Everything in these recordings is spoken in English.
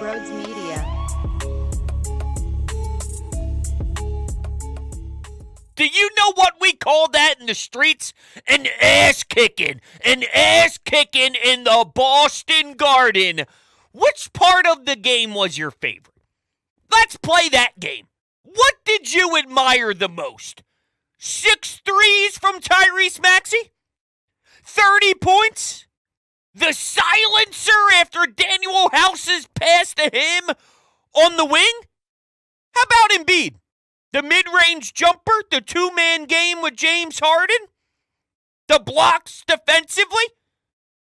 Brodes Media. Do you know what we call that in the streets? An ass kicking. An ass kicking in the Boston Garden. Which part of the game was your favorite? Let's play that game. What did you admire the most? 6 threes from Tyrese Maxey? 30 points? The silencer after Danuel House's pass to him on the wing? How about Embiid? The mid-range jumper, the two-man game with James Harden? The blocks defensively?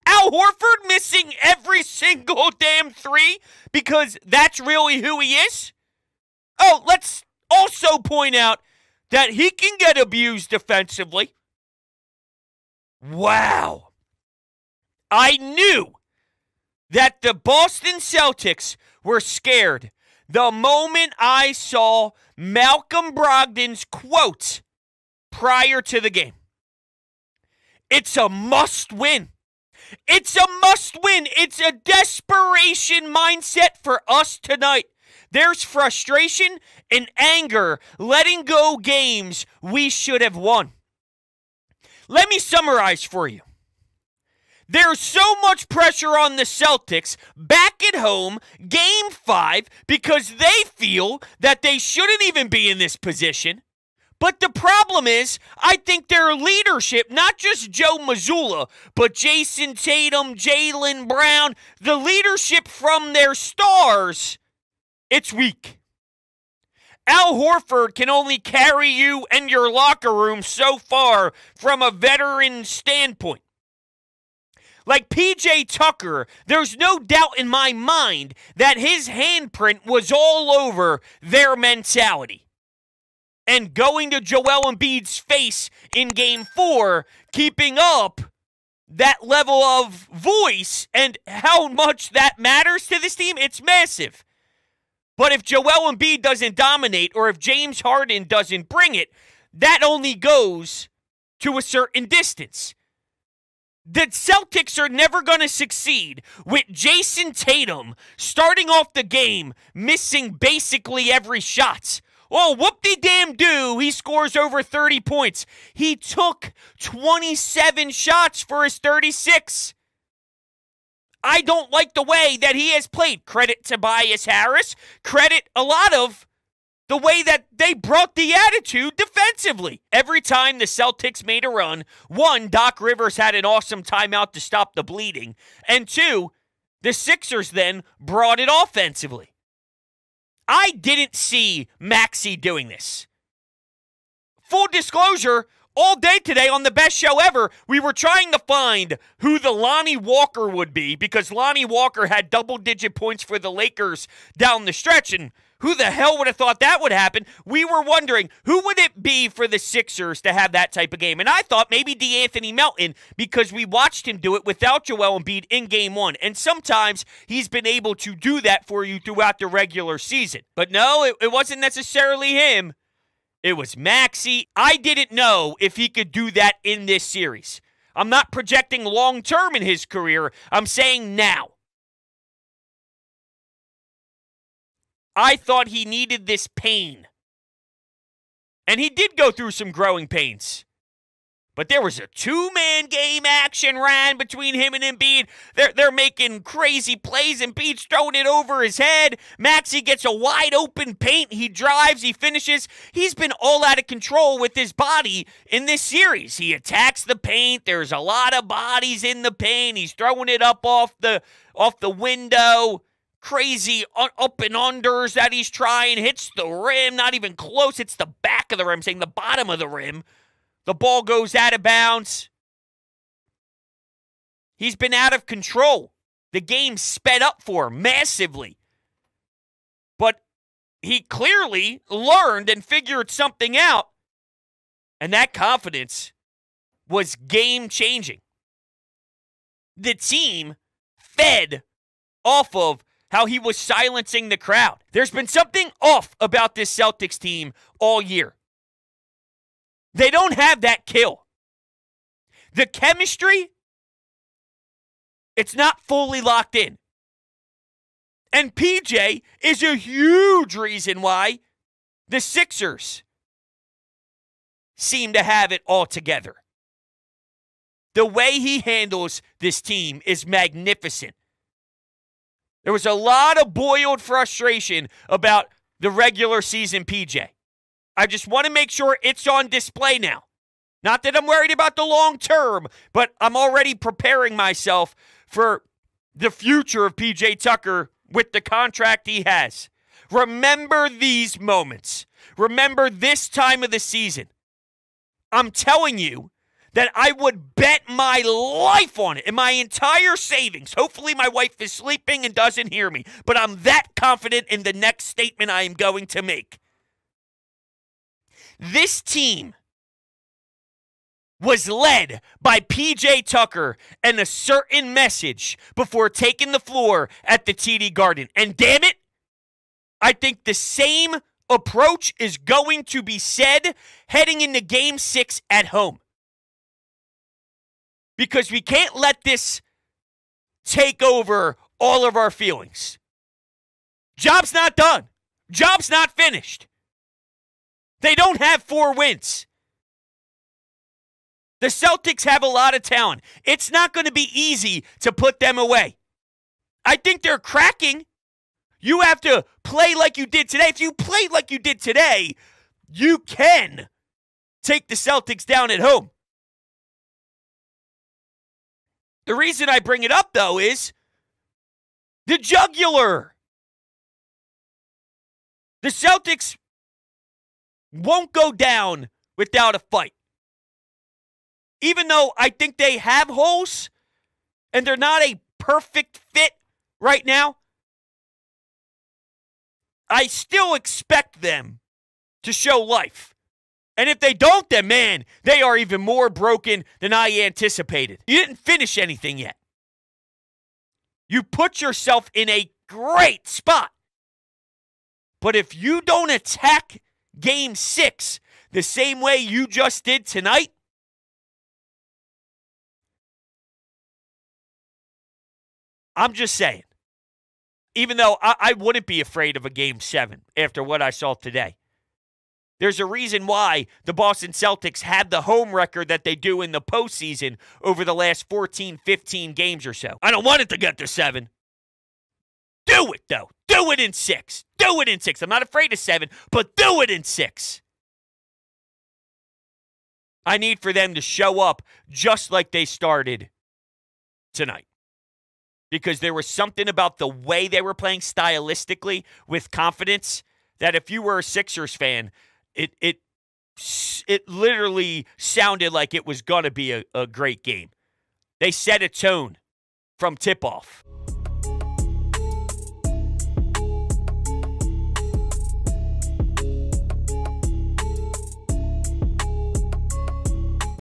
Al Horford missing every single damn three because that's really who he is? Oh, let's also point out that he can get abused defensively. Wow. I knew that the Boston Celtics were scared the moment I saw Malcolm Brogdon's quote prior to the game. It's a must win. It's a must win. It's a desperation mindset for us tonight. There's frustration and anger letting go games we should have won. Let me summarize for you. There's so much pressure on the Celtics back at home, Game 5, because they feel that they shouldn't even be in this position. But the problem is, I think their leadership, not just Joe Mazzulla, but Jason Tatum, Jaylen Brown, the leadership from their stars, it's weak. Al Horford can only carry you and your locker room so far from a veteran standpoint. Like PJ Tucker, there's no doubt in my mind that his handprint was all over their mentality. And going to Joel Embiid's face in Game 4, keeping up that level of voice and how much that matters to this team, it's massive. But if Joel Embiid doesn't dominate or if James Harden doesn't bring it, that only goes to a certain distance. The Celtics are never going to succeed with Jason Tatum starting off the game, missing basically every shot. Oh, whoop-de-damn-do, he scores over 30 points. He took 27 shots for his 36. I don't like the way that he has played. Credit Tobias Harris. Credit a lot of the way that they brought the attitude defensively. Every time the Celtics made a run, one, Doc Rivers had an awesome timeout to stop the bleeding, and two, the Sixers then brought it offensively. I didn't see Maxey doing this. Full disclosure, all day today on the best show ever, we were trying to find who the Lonnie Walker would be because Lonnie Walker had double-digit points for the Lakers down the stretch, and who the hell would have thought that would happen? We were wondering, who would it be for the Sixers to have that type of game? And I thought maybe DeAnthony Melton because we watched him do it without Joel Embiid in Game 1. And sometimes he's been able to do that for you throughout the regular season. But no, it wasn't necessarily him. It was Maxey. I didn't know if he could do that in this series. I'm not projecting long-term in his career. I'm saying now. I thought he needed this pain. And he did go through some growing pains. But there was a two-man game action ran between him and Embiid. They're making crazy plays. Embiid's throwing it over his head. Maxey gets a wide-open paint. He drives. He finishes. He's been all out of control with his body in this series. He attacks the paint. There's a lot of bodies in the paint. He's throwing it up off the window. Crazy up and unders that he's trying. Hits the rim. Not even close. Hits the back of the rim, saying the bottom of the rim. The ball goes out of bounds. He's been out of control. The game sped up for him massively. But he clearly learned and figured something out. And that confidence was game-changing. The team fed off of how he was silencing the crowd. There's been something off about this Celtics team all year. They don't have that kill. The chemistry, it's not fully locked in. And PJ is a huge reason why the Sixers seem to have it all together. The way he handles this team is magnificent. There was a lot of boiled frustration about the regular season PJ. I just want to make sure it's on display now. Not that I'm worried about the long term, but I'm already preparing myself for the future of PJ Tucker with the contract he has. Remember these moments. Remember this time of the season. I'm telling you that I would bet my life on it and my entire savings. Hopefully my wife is sleeping and doesn't hear me, but I'm that confident in the next statement I am going to make. This team was led by PJ Tucker and a certain message before taking the floor at the TD Garden. And damn it, I think the same approach is going to be said heading into Game 6 at home. Because we can't let this take over all of our feelings. Job's not done. Job's not finished. They don't have 4 wins. The Celtics have a lot of talent. It's not going to be easy to put them away. I think they're cracking. You have to play like you did today. If you play like you did today, you can take the Celtics down at home. The reason I bring it up, though, is the jugular. The Celtics won't go down without a fight. Even though I think they have holes and they're not a perfect fit right now, I still expect them to show life. And if they don't, then man, they are even more broken than I anticipated. You didn't finish anything yet. You put yourself in a great spot. But if you don't attack Game 6 the same way you just did tonight, I'm just saying, even though I wouldn't be afraid of a Game 7 after what I saw today. There's a reason why the Boston Celtics have the home record that they do in the postseason over the last 14, 15 games or so. I don't want it to get to 7. Do it, though. Do it in 6. Do it in 6. I'm not afraid of 7, but do it in 6. I need for them to show up just like they started tonight. Because there was something about the way they were playing stylistically with confidence that if you were a Sixers fan, it literally sounded like it was going to be a great game. They set a tone from tip-off.